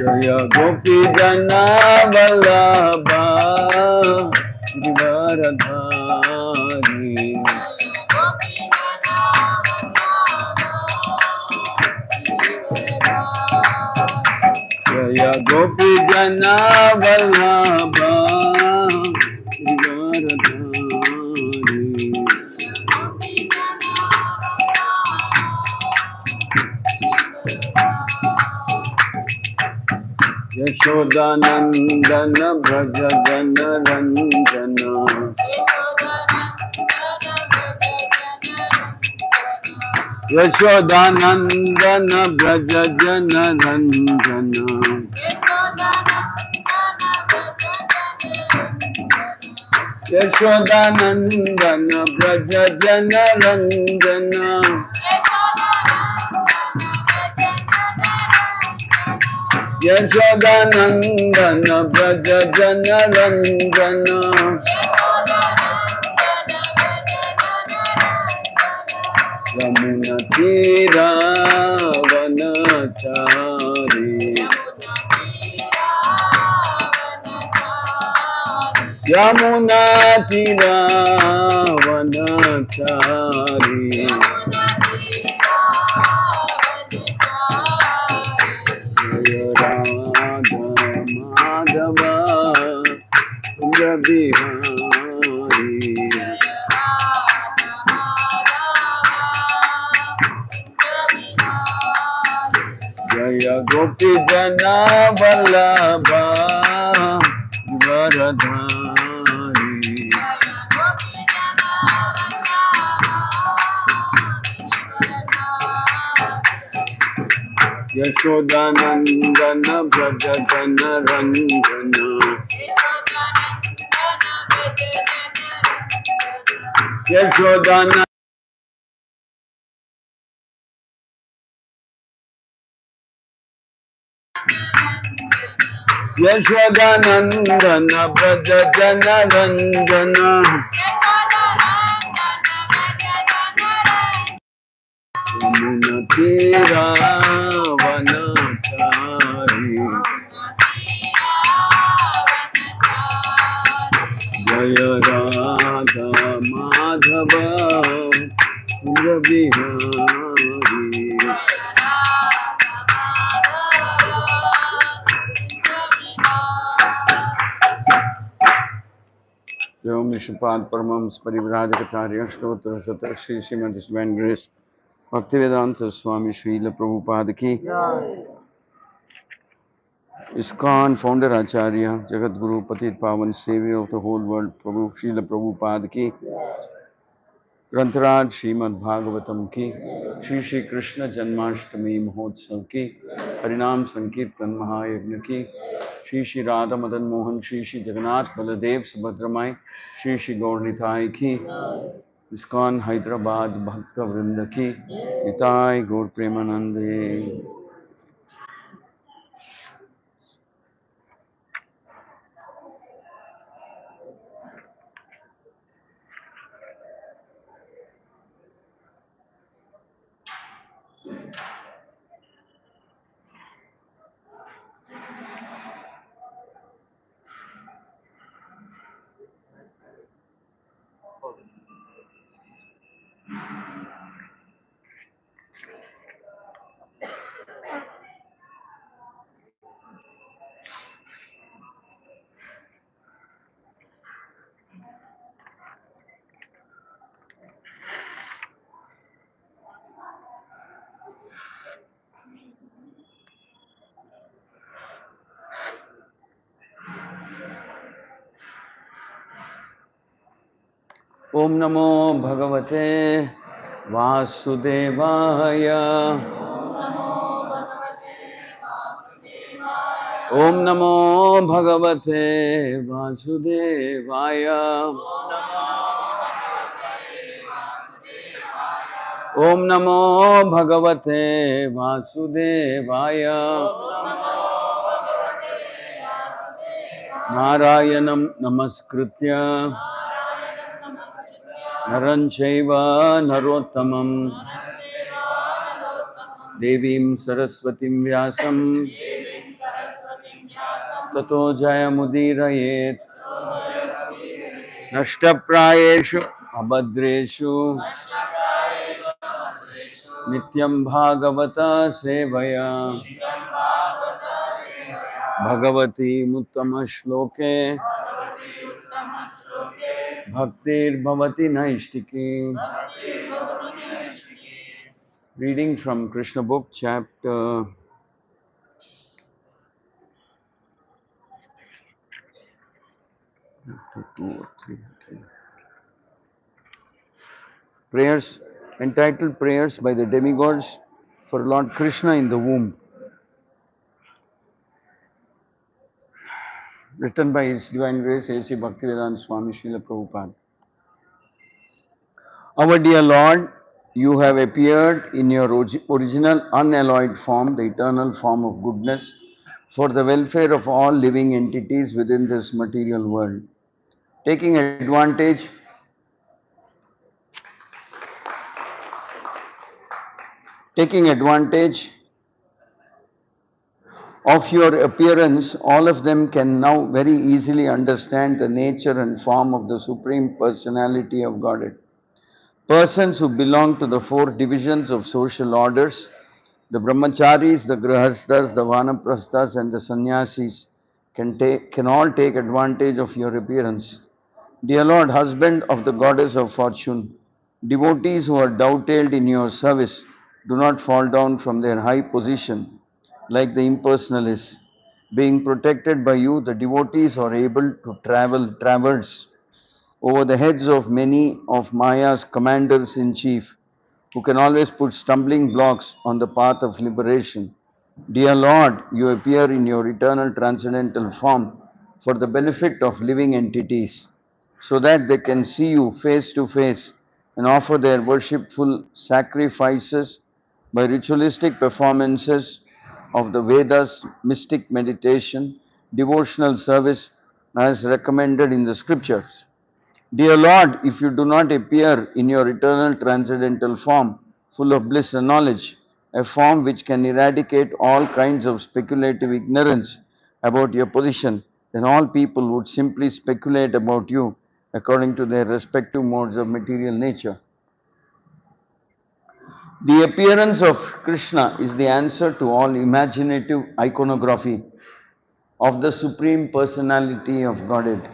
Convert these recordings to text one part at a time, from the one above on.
Jaya Gopi Jana Vallabha Givaradhari. Jaya Gopi Jana Vallabha Givaradhari. Yashodanandana Vraja Jana Ranjana. Yashodanandana Vraja Jana Ranjana. Yashodanandana Vraja Jana Ranjana. Yashodanandana Vraja Jana Ranjana. Yamuna Tira Vanachari. Yamuna Tira Vanachari. Jaya Radha Madhava Kunja Bihari. Jaya Gopi Jana Vallabha Givaradhari. Yashodanandana Vraja Jana Ranjana. Yashodana Yashodanandana Vraja Jana Ranjana. Yamuna Tira Vanachari. Jaya Radha Madhava Kunja Bihari. Om Vishnupada Paramams Parivrajakacharya Shtotra Satra Shri Srimad Divine Grace Bhaktivedanta Swami Srila Prabhupada ki. ISKCON founder Acharya Jagat Guru Patit Pavan Savior of the whole world Prabhu Srila Prabhupada ki. ग्रंथराज Shrimad Bhagavatam की श्री श्री कृष्ण जन्माष्टमी महोत्सव की हरिनाम संकीर्तन महायज्ञ की श्री श्री राधा मदन मोहन श्री श्री जगन्नाथ बलदेव सुभद्रमाई श्री श्री गौरनिताय की ISKCON Hyderabad भक्त वृंद की निताय गौर प्रेमानंदे। ओम नमो भगवते वासुदेवाय। ओम नमो भगवते वासुदेवाय। ओम नमो भगवते वासुदेवाय। नारायणं नमस्कृत्य नरं चैव नरोत्तमं देवीं सरस्वतीं व्यासं ततो जयमुदीरयेत् नष्टप्रायेषु अभद्रेषु नित्यं भागवता सेवया भगवतीमुत्तमश्लोके भक्तिर्भवति नैष्टिकी. Reading from Krishna book, chapter 2 or 3. Prayers, entitled Prayers by the Demigods for Lord Krishna in the Womb, written by His Divine Grace A.C. Bhaktivedanta Swami Srila Prabhupada. Our dear Lord, you have appeared in your original unalloyed form, the eternal form of goodness, for the welfare of all living entities within this material world. Taking advantage of your appearance, all of them can now very easily understand the nature and form of the Supreme Personality of Godhead. Persons who belong to the four divisions of social orders, the brahmacharis, the grihasthas, the vanaprasthas and the sannyasis can all take advantage of your appearance. Dear Lord, husband of the goddess of fortune, devotees who are dovetailed in your service do not fall down from their high position like the impersonalists. Being protected by you, the devotees are able to traverse over the heads of many of Maya's commanders in chief, who can always put stumbling blocks on the path of liberation. Dear Lord, you appear in your eternal transcendental form for the benefit of living entities, so that they can see you face to face and offer their worshipful sacrifices by ritualistic performances of the Vedas, mystic meditation, devotional service as recommended in the scriptures. Dear Lord, if you do not appear in your eternal transcendental form, full of bliss and knowledge, a form which can eradicate all kinds of speculative ignorance about your position, then all people would simply speculate about you according to their respective modes of material nature. The appearance of Krishna is the answer to all imaginative iconography of the Supreme Personality of Godhead.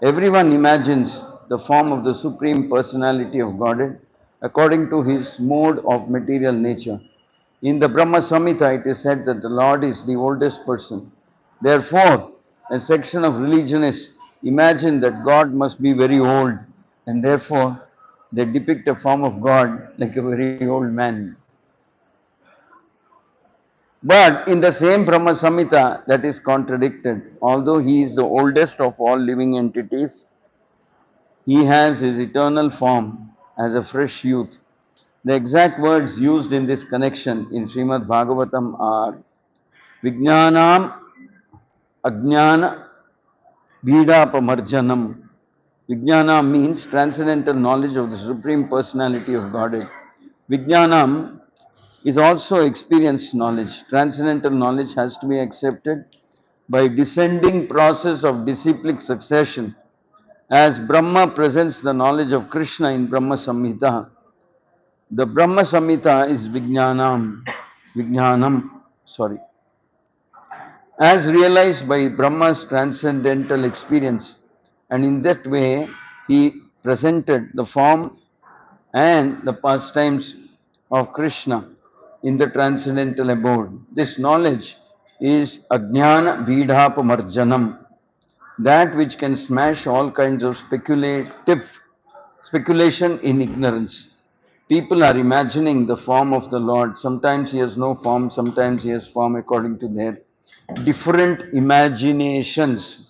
Everyone imagines the form of the Supreme Personality of Godhead according to his mode of material nature. In the Brahma Samhita, it is said that the Lord is the oldest person. Therefore, a section of religionists imagine that God must be very old, and therefore they depict a form of God like a very old man. But in the same Brahma Samhita, that is contradicted. Although he is the oldest of all living entities, he has his eternal form as a fresh youth. The exact words used in this connection in Srimad Bhagavatam are Vijnanam Ajnana Bhidapamarjanam. Vijnanam means transcendental knowledge of the Supreme Personality of Godhead. Vijnanam is also experienced knowledge. Transcendental knowledge has to be accepted by descending process of disciplic succession. As Brahma presents the knowledge of Krishna in Brahma Samhita, the Brahma Samhita is Vijnanam, as realized by Brahma's transcendental experience. And in that way, he presented the form and the pastimes of Krishna in the transcendental abode. This knowledge is Ajnana Bhidhapamarjanam, that which can smash all kinds of speculation in ignorance. People are imagining the form of the Lord. Sometimes he has no form, sometimes he has form according to their different imaginations.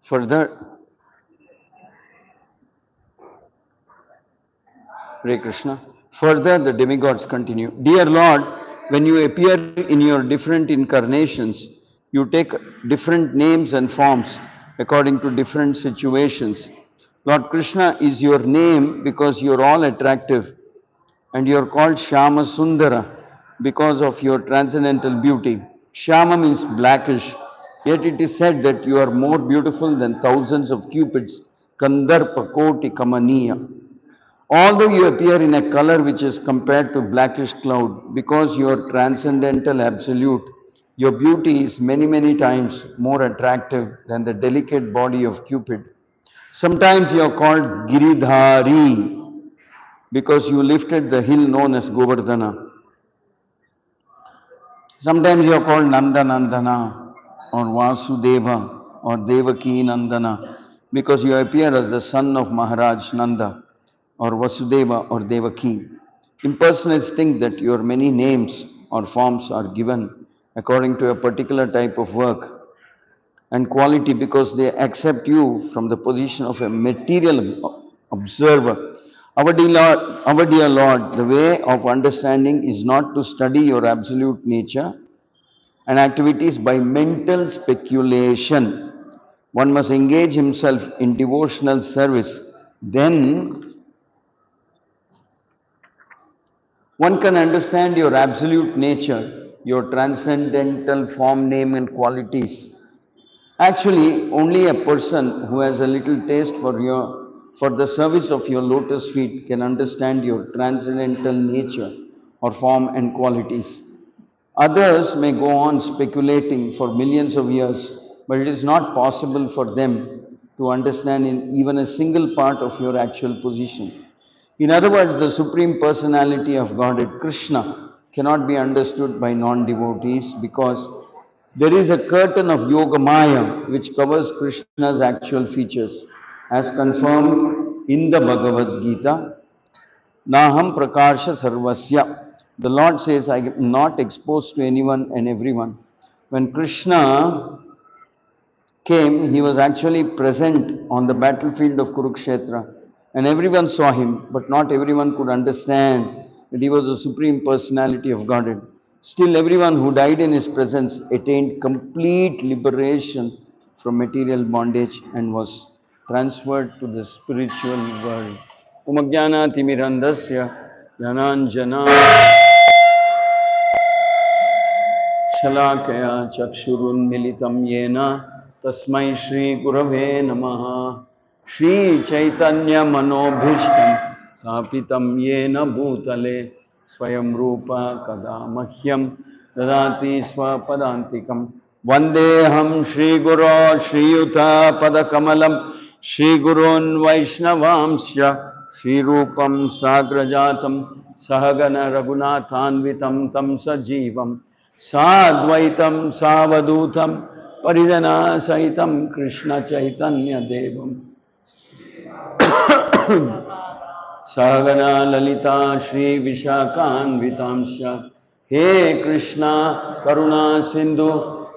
Further, Hare Krishna. Further, the demigods continue. Dear Lord, when you appear in your different incarnations, you take different names and forms according to different situations. Lord Krishna is your name because you are all attractive, and you are called Shama Sundara because of your transcendental beauty. Shama means blackish, yet it is said that you are more beautiful than thousands of cupids. Kandarpa Koti Kamaniya. Although you appear in a color which is compared to blackish cloud, because you are transcendental absolute, your beauty is many, many times more attractive than the delicate body of Cupid. Sometimes you are called Giridhari because you lifted the hill known as Govardhana. Sometimes you are called Nanda Nandana or Vasudeva or Devaki Nandana because you appear as the son of Maharaj Nanda or Vasudeva or Devaki. Impersonalists think that your many names or forms are given according to a particular type of work and quality because they accept you from the position of a material observer. Our dear Lord, the way of understanding is not to study your absolute nature and activities by mental speculation. One must engage himself in devotional service. Then one can understand your absolute nature, your transcendental form, name, and qualities. Actually, only a person who has a little taste for the service of your lotus feet can understand your transcendental nature or form and qualities. Others may go on speculating for millions of years, but it is not possible for them to understand in even a single part of your actual position. In other words, the Supreme Personality of Godhead, Krishna, cannot be understood by non devotees because there is a curtain of Yoga Maya which covers Krishna's actual features, as confirmed in the Bhagavad Gita. Naham Prakasha Sarvasya. The Lord says, I am not exposed to anyone and everyone. When Krishna came, he was actually present on the battlefield of Kurukshetra. And everyone saw him, but not everyone could understand that he was the Supreme Personality of Godhead. Still, everyone who died in his presence attained complete liberation from material bondage and was transferred to the spiritual world. Umajnana Timirandasya Yananjana शलाकया चक्षुरुन्मिलितं येन तस्मै श्रीगुरवे नमः श्रीचैतन्यमनोभीष्टं स्थापितं येन भूतले स्वयं रूप कदा मह्यं ददाति स्वपदान्तिकं वन्देऽहं श्रीगुरो श्रीयुतपदकमलं श्रीगुरोन् वैष्णवांश्च श्रीरूपं साग्रजातं सहगण रघुनाथान्वितं तं सजीवं साद्वैतं सावधूतं परिजना सहितं कृष्ण चैतन्य देवं सहगना ललिता श्री विशाखान्वितांश्च हे कृष्णा करुणा सिंधु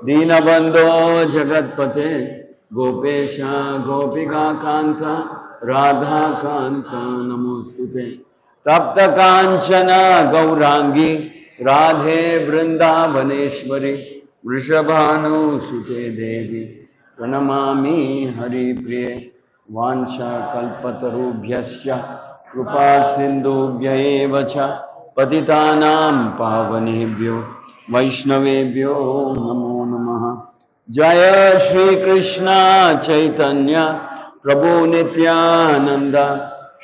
दीनबंधो जगत्पते गोपेश गोपिका कांत राधा कांत नमोस्तुते तप्त कांचन गौरांगी राधे वृंदावनेश्वरी वृषभानुसुते देवी प्रणमामि हरिप्रिये वाञ्छाकल्पतरुभ्यश्च कृपा सिन्धुभ्य एव च पतितानां पावनेभ्यो वैष्णवेभ्यो नमो नमः जय श्री कृष्ण चैतन्य प्रभु नित्यानंद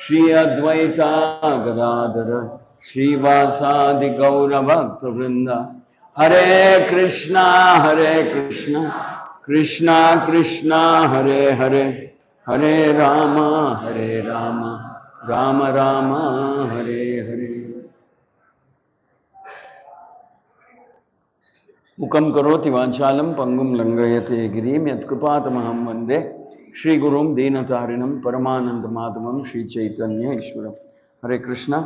श्री अद्वैता गदाधर श्रीवासादि गौरभक्तवृंद हरे कृष्णा कृष्णा कृष्णा हरे हरे हरे राम राम राम हरे हरे मुखं करोति वाचालं पंगुं लंघयते गिरिं यत्कृपातमहं वन्दे श्रीगुरुं दीनतारिणं परमानन्दमाधवं श्री चैतन्य ईश्वरं हरे Krishna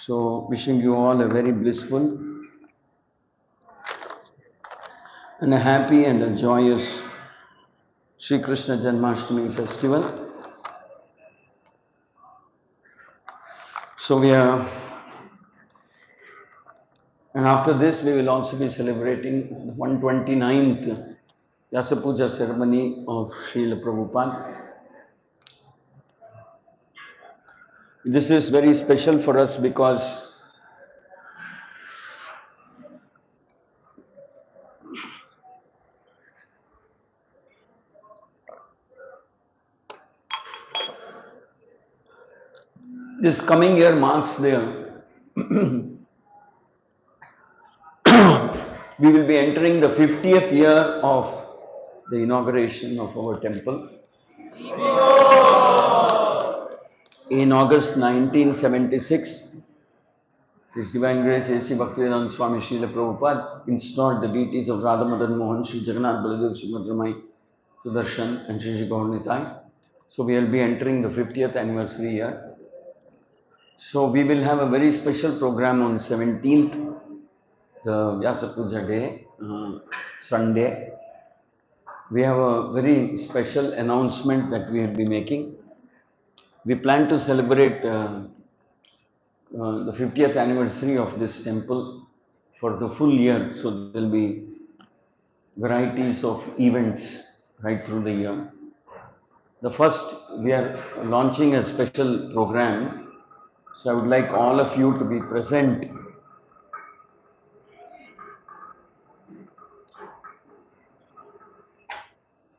so wishing you all a very blissful and a happy and a joyous Sri Krishna Janmashtami festival. So we are, and after this we will also be celebrating the 129th Vyasa Puja ceremony of Srila Prabhupada. This is very special for us because this coming year marks the we will be entering the 50th year of the inauguration of our temple. In August 1976, His Divine Grace A.C. Bhaktivedanta Swami Srila Prabhupada installed the deities of Radha Madan Mohan, Sri Jagannath Baladev Subhadramai, Sudarshan and Sri Sri Gaur Nitai. So we will be entering the 50th anniversary year. So we will have a very special program on 17th, the Vyasa Puja day, Sunday. We have a very special announcement that we will be making. We plan to celebrate the 50th anniversary of this temple for the full year. So there will be varieties of events right through the year. The first, we are launching a special program. So I would like all of you to be present.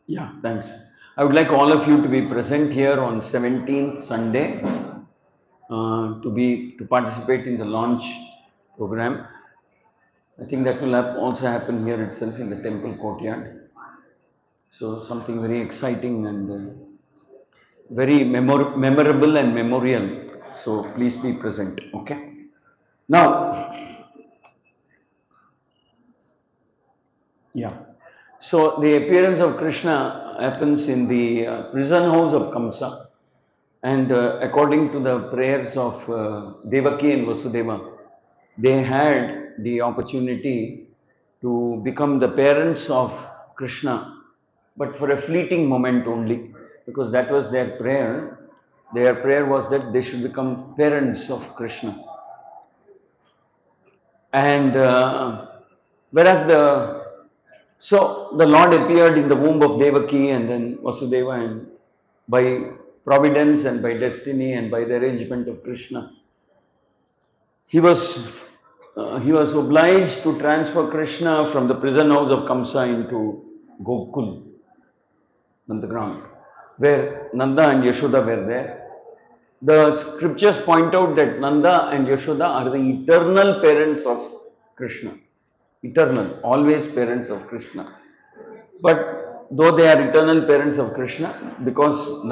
Yeah, thanks. I would like all of you to be present here on 17th Sunday to participate in the launch program. I think that will also happen here itself in the temple courtyard. So something very exciting and very memorable and memorial. So please be present. Okay. Now, yeah. So the appearance of Krishna happens in the prison house of Kamsa, and according to the prayers of Devaki and Vasudeva, they had the opportunity to become the parents of Krishna, but for a fleeting moment only, because that was their prayer. Their prayer was that they should become parents of Krishna. And whereas the Lord appeared in the womb of Devaki and then Vasudeva, and by providence and by destiny and by the arrangement of Krishna, he was obliged to transfer Krishna from the prison house of Kamsa into Gokul, Nandagram, where Nanda and Yashoda were there. The scriptures point out that Nanda and Yashoda are the eternal parents of Krishna. Eternal, always parents of Krishna. But though they are eternal parents of Krishna, because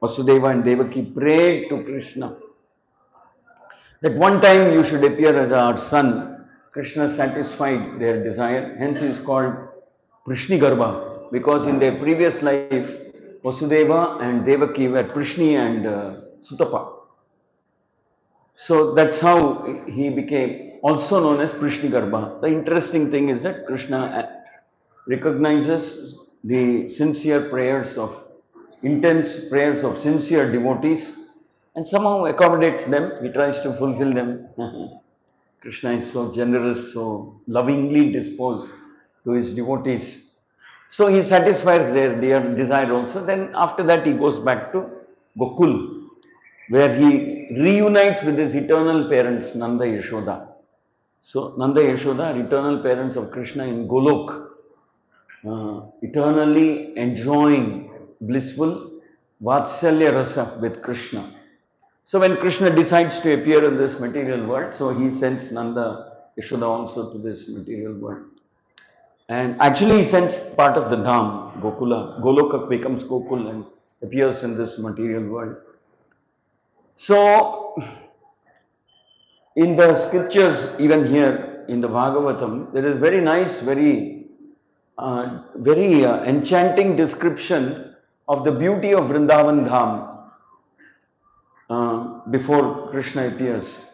Vasudeva and Devaki prayed to Krishna that one time you should appear as our son, Krishna satisfied their desire. Hence he is called Prishni Garbha, because in their previous life, Vasudeva and Devaki were Prishni and Sutapa. So that's how he became also known as Prishni Garbha. The interesting thing is that Krishna recognizes the sincere prayers of, intense prayers of sincere devotees, and somehow accommodates them. He tries to fulfill them. Krishna is so generous, so lovingly disposed to his devotees. So he satisfies their desire also. Then after that he goes back to Gokul, where he reunites with his eternal parents, Nanda Yashoda. So Nanda Yashoda are eternal parents of Krishna in Golok, eternally enjoying blissful Vatsalya Rasa with Krishna. So when Krishna decides to appear in this material world, so he sends Nanda Yashoda also to this material world. And actually he sends part of the Dham, Gokula. Goloka becomes Gokul and appears in this material world. So in the scriptures, even here in the Bhagavatam, there is very nice, very enchanting description of the beauty of Vrindavan Dham before Krishna appears.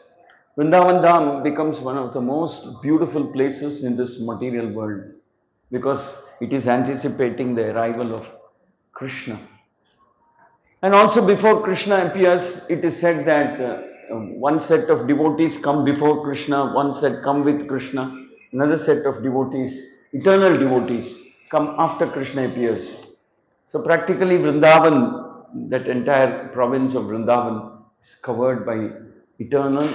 Vrindavan Dham becomes one of the most beautiful places in this material world, because It is anticipating the arrival of Krishna. And also before Krishna appears, it is said that one set of devotees come before Krishna, one set come with Krishna, another set of devotees, eternal devotees, come after Krishna appears. So practically Vrindavan, that entire province of Vrindavan is covered by eternal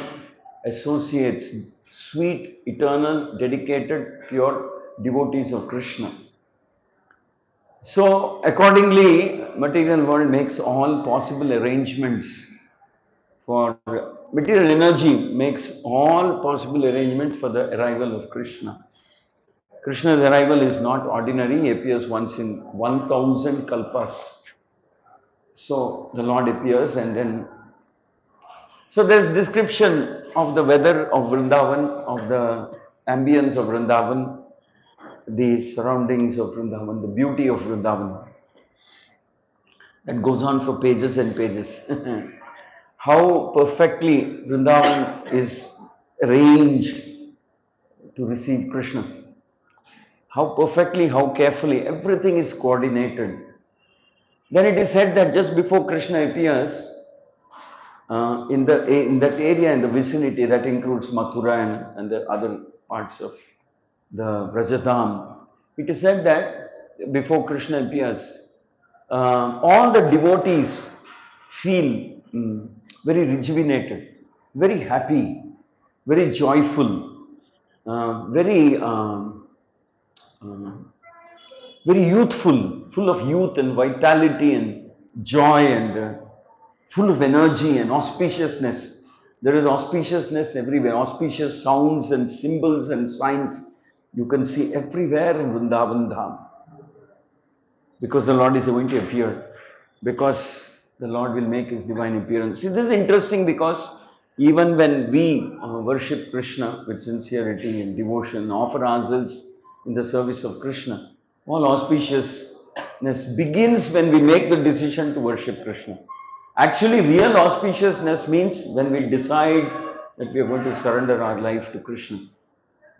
associates, sweet, eternal, dedicated, pure devotees of Krishna. So accordingly, material world makes all possible arrangements for material energy makes all possible arrangements for the arrival of Krishna. Krishna's arrival is not ordinary, he appears once in 1000 kalpas. So the Lord appears and then so there's description of the weather of Vrindavan, of the ambience of Vrindavan, the surroundings of Vrindavan, the beauty of Vrindavan. That goes on for pages and pages. How perfectly Vrindavan is arranged to receive Krishna. How perfectly, how carefully, everything is coordinated. Then it is said that just before Krishna appears, in that area, in the vicinity, that includes Mathura and the other parts of the Vrajadham, it is said that before Krishna appears, all the devotees feel very rejuvenated, very happy, very joyful, uh, very youthful, full of youth and vitality and joy and full of energy and auspiciousness. There is auspiciousness everywhere, auspicious sounds and symbols and signs you can see everywhere in Vrindavan Dham. Because the Lord is going to appear, because the Lord will make his divine appearance. See, this is interesting because even when we worship Krishna with sincerity and devotion, offer ourselves in the service of Krishna, all auspiciousness begins when we make the decision to worship Krishna. Actually, real auspiciousness means when we decide that we are going to surrender our life to Krishna.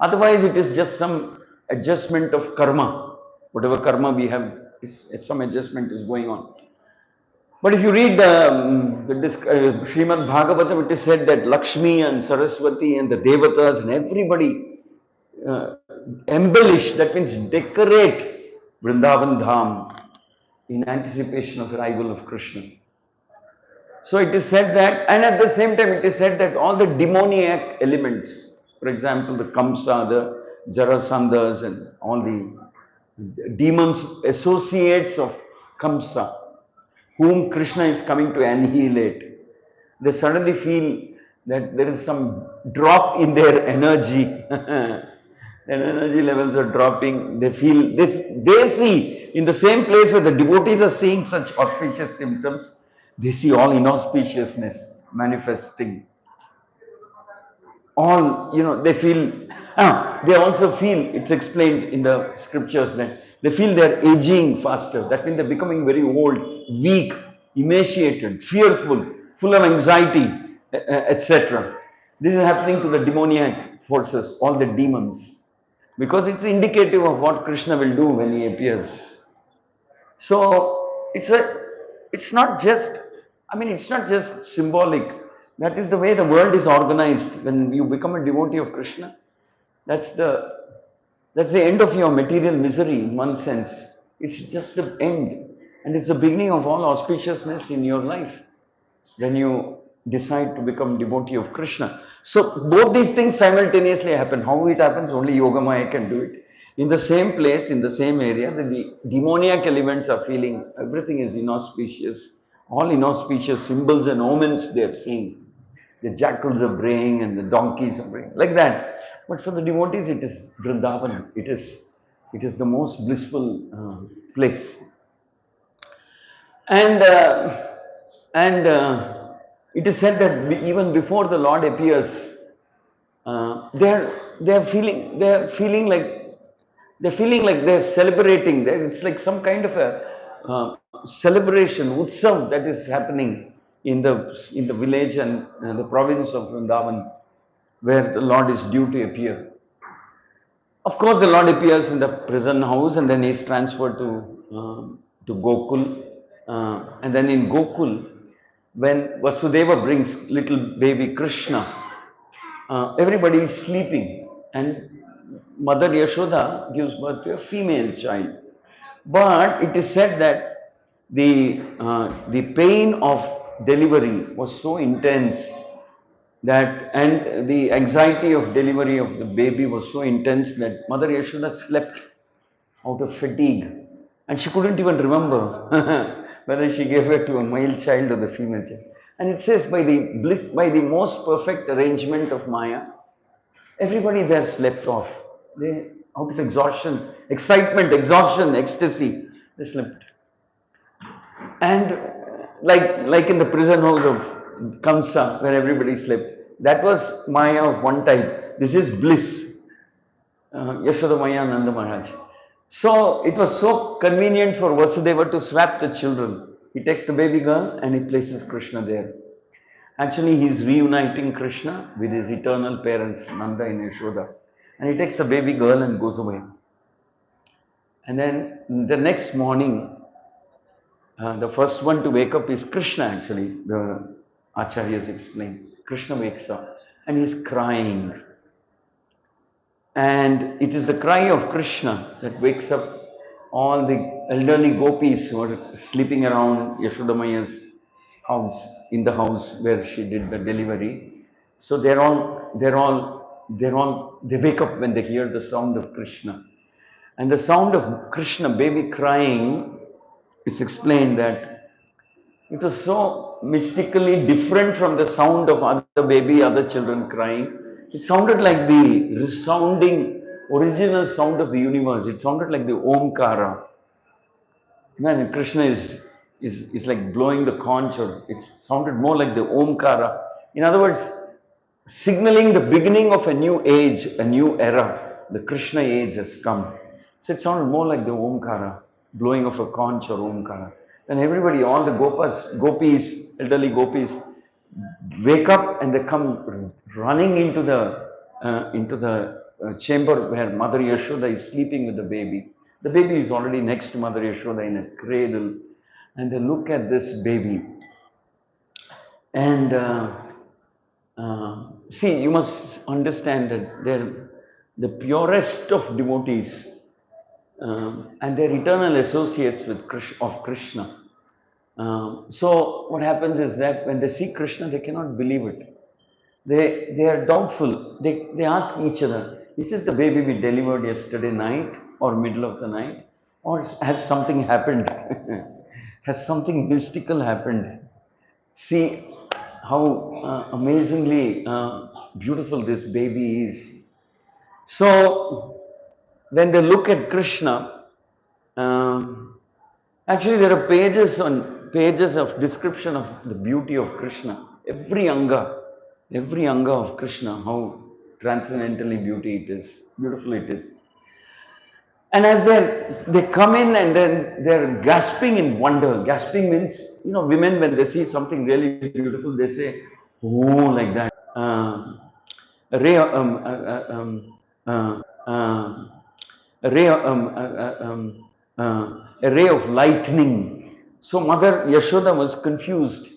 Otherwise, it is just some adjustment of karma. Whatever karma we have, some adjustment is going on. But if you read Srimad Bhagavatam, it is said that Lakshmi and Saraswati and the Devatas and everybody uh, embellish, that means decorate Vrindavan Dham in anticipation of the arrival of Krishna. So it is said that, and at the same time it is said that all the demoniac elements, for example, the Kamsa, the Jarasandhas and all the demons, associates of Kamsa, whom Krishna is coming to annihilate, they suddenly feel that there is some drop in their energy. Their energy levels are dropping. They feel this, they see in the same place where the devotees are seeing such auspicious symptoms, they see all inauspiciousness manifesting. All, they feel, they also feel, it's explained in the scriptures that they feel they're aging faster. That means they're becoming very old, weak, emaciated, fearful, full of anxiety, etc. This is happening to the demoniac forces, all the demons, because it's indicative of what Krishna will do when he appears. So it's not just, it's not just symbolic. That is the way the world is organized. When you become a devotee of Krishna, that's the end of your material misery in one sense. It's just the end. And it's the beginning of all auspiciousness in your life when you decide to become devotee of Krishna. So both these things simultaneously happen. How it happens, only Yogamaya can do it. In the same place, in the same area, the demoniac elements are feeling everything is inauspicious. All inauspicious symbols and omens they are seeing. The jackals are braying and the donkeys are braying, like that. But for the devotees, it is Vrindavan. It is the most blissful place. And it is said that even before the Lord appears, they're feeling like they're celebrating. It's like some kind of a celebration, utsav that is happening in the village and the province of Vrindavan, where the Lord is due to appear. Of course, the Lord appears in the prison house and then he is transferred to Gokul. And then in Gokul, when Vasudeva brings little baby Krishna, everybody is sleeping and Mother Yashoda gives birth to a female child. But it is said that the pain of delivery was so intense that, and the anxiety of delivery of the baby was so intense that Mother Yashoda slept out of fatigue and she couldn't even remember whether she gave birth to a male child or the female child. And it says by the bliss, by the most perfect arrangement of Maya, everybody there slept off. They, out of exhaustion, excitement, exhaustion, ecstasy, they slept. And like in the prison house of Kamsa, where everybody slept, that was Maya of one type. This is bliss, Yashoda Maya Nanda Maharaj. So it was so convenient for Vasudeva to swap the children. He takes the baby girl and he places Krishna there. Actually, he is reuniting Krishna with his eternal parents, Nanda and Yashoda. And he takes the baby girl and goes away. And then the next morning, the first one to wake up is Krishna, actually, the Acharyas explain. Krishna wakes up and he's crying. And it is the cry of Krishna that wakes up all the elderly gopis who are sleeping around Yashodamaya's house, in the house where she did the delivery. So they wake up when they hear the sound of Krishna. And the sound of Krishna, baby crying, it's explained that it was so mystically different from the sound of other baby, other children crying. It sounded like the resounding original sound of the universe. It sounded like the Omkara. Man, Krishna is like blowing the conch, or it sounded more like the Omkara. In other words, signaling the beginning of a new age, a new era. The Krishna age has come. So it sounded more like the Omkara, blowing of a conch or Omkara. And everybody, all the gopis, elderly gopis, wake up and they come running into the chamber where Mother Yashoda is sleeping with the baby. The baby is already next to Mother Yashoda in a cradle, and they look at this baby. And see, you must understand that they're the purest of devotees and they're eternal associates with Krishna. So what happens is that when they see Krishna, they cannot believe it. They are doubtful. They ask each other, is this the baby we delivered yesterday night or middle of the night? Or has something happened? Has something mystical happened? See how amazingly beautiful this baby is. So when they look at Krishna, um, actually there are pages on pages of description of the beauty of Krishna. Every anga of Krishna, how transcendentally beautiful it is. And as they come in and then they're gasping in wonder. Gasping means, women when they see something really beautiful, they say, oh, like that. A ray, a ray, a ray of lightning. So Mother Yashoda was confused.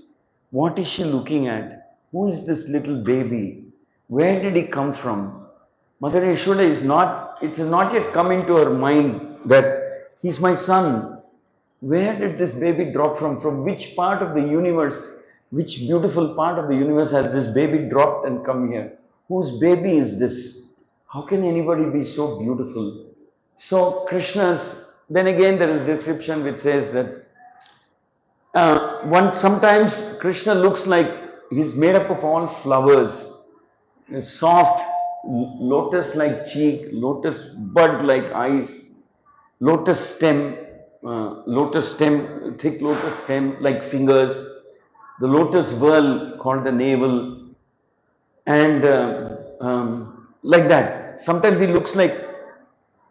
What is she looking at? Who is this little baby? Where did he come from? Mother Yashoda it has not yet come into her mind that he's my son. Where did this baby drop from? From which part of the universe, which beautiful part of the universe has this baby dropped and come here? Whose baby is this? How can anybody be so beautiful? So then again there is description which says that sometimes Krishna looks like he's made up of all flowers, soft, lotus-like cheek, lotus bud-like eyes, lotus stem, thick lotus stem like fingers, the lotus whirl called the navel, and like that. Sometimes he looks like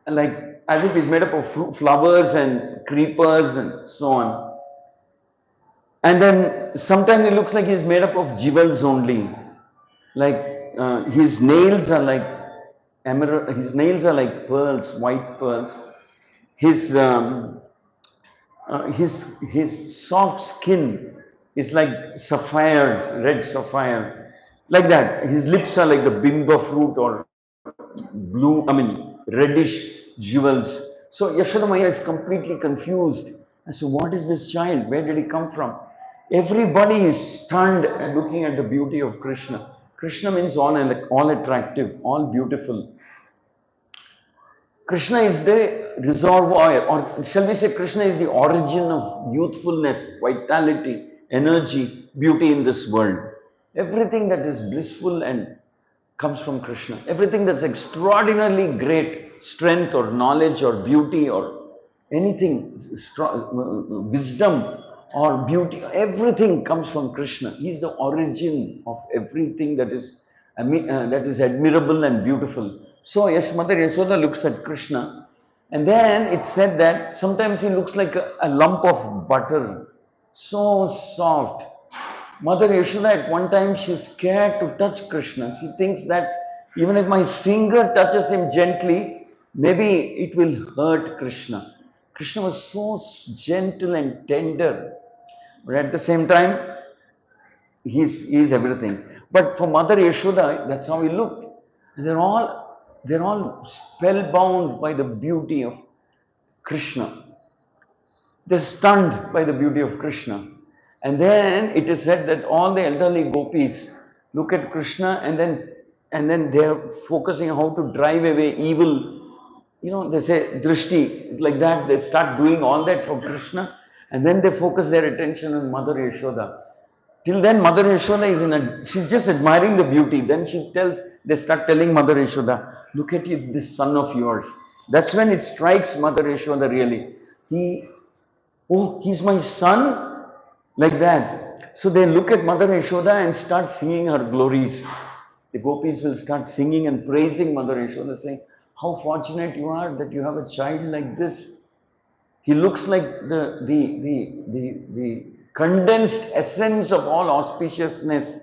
as if he's made up of flowers and creepers and so on. And then sometimes it looks like he's made up of jewels only. Like his nails are like emerald, his nails are like pearls, white pearls. His um, his soft skin is like sapphires, red sapphire, like that. His lips are like the bimba fruit or reddish jewels. So Yashoda Maya is completely confused as to what is this child? Where did he come from? Everybody is stunned and looking at the beauty of Krishna. Krishna means all attractive, all beautiful. Krishna is the reservoir, or shall we say, Krishna is the origin of youthfulness, vitality, energy, beauty in this world. Everything that is blissful and comes from Krishna. Everything that's extraordinarily great, strength or knowledge or beauty or anything, wisdom or beauty, everything comes from Krishna. He is the origin of everything that is admirable and beautiful. So Mother Yashoda looks at Krishna, and then it said that sometimes he looks like a lump of butter, so soft. Mother Yashoda at one time she's scared to touch Krishna. She thinks that even if my finger touches him gently, maybe it will hurt Krishna. Krishna was so gentle and tender, but at the same time, he's everything. But for Mother Yashoda, that's how he looked. They're all spellbound by the beauty of Krishna. They're stunned by the beauty of Krishna. And then it is said that all the elderly gopis look at Krishna and then they're focusing on how to drive away evil. They say drishti, like that. They start doing all that for Krishna, and then they focus their attention on Mother Yashoda. Till then, Mother Yashoda she's just admiring the beauty. Then they start telling Mother Yashoda, look at you, this son of yours. That's when it strikes Mother Yashoda really. Oh, he's my son? Like that. So they look at Mother Yashoda and start singing her glories. The gopis will start singing and praising Mother Yashoda, saying, how fortunate you are that you have a child like this. He looks like the condensed essence of all auspiciousness.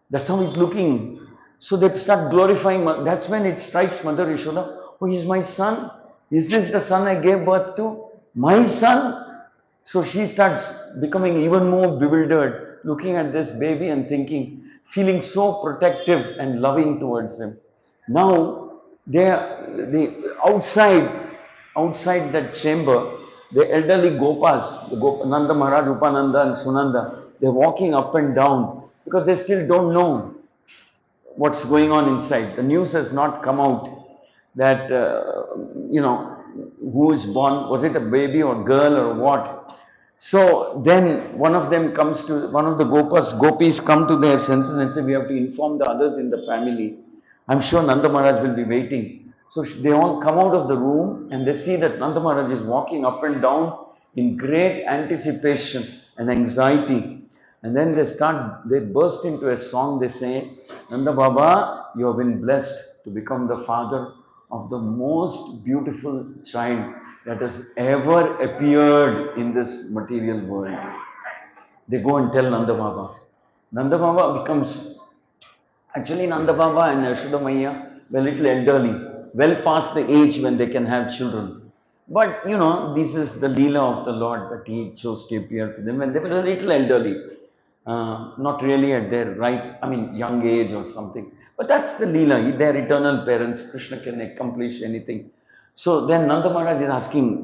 That's how he's looking. So they start glorifying. That's when it strikes Mother Yashoda. Oh, he's my son. Is this the son I gave birth to? My son? So she starts becoming even more bewildered, looking at this baby and thinking, feeling so protective and loving towards him. Now, outside that chamber, the elderly Gopas, Nanda Maharaj, Upananda and Sunanda, they're walking up and down because they still don't know what's going on inside. The news has not come out that, who is born, was it a baby or girl or what? So then one of the gopis come to their senses and say, we have to inform the others in the family. I'm sure Nanda Maharaj will be waiting. So they all come out of the room and they see that Nanda Maharaj is walking up and down in great anticipation and anxiety. And then they burst into a song. They say, Nanda Baba, you have been blessed to become the father of the most beautiful child that has ever appeared in this material world. They go and tell Nanda Baba. Nanda Baba becomes, actually Nanda Baba and Yashoda Maya were little elderly, well past the age when they can have children. But this is the Lila of the Lord that He chose to appear to them when they were a little elderly, not really at their young age or something. But that's the Leela, their eternal parents. Krishna can accomplish anything. So then Nanda Maharaj is asking,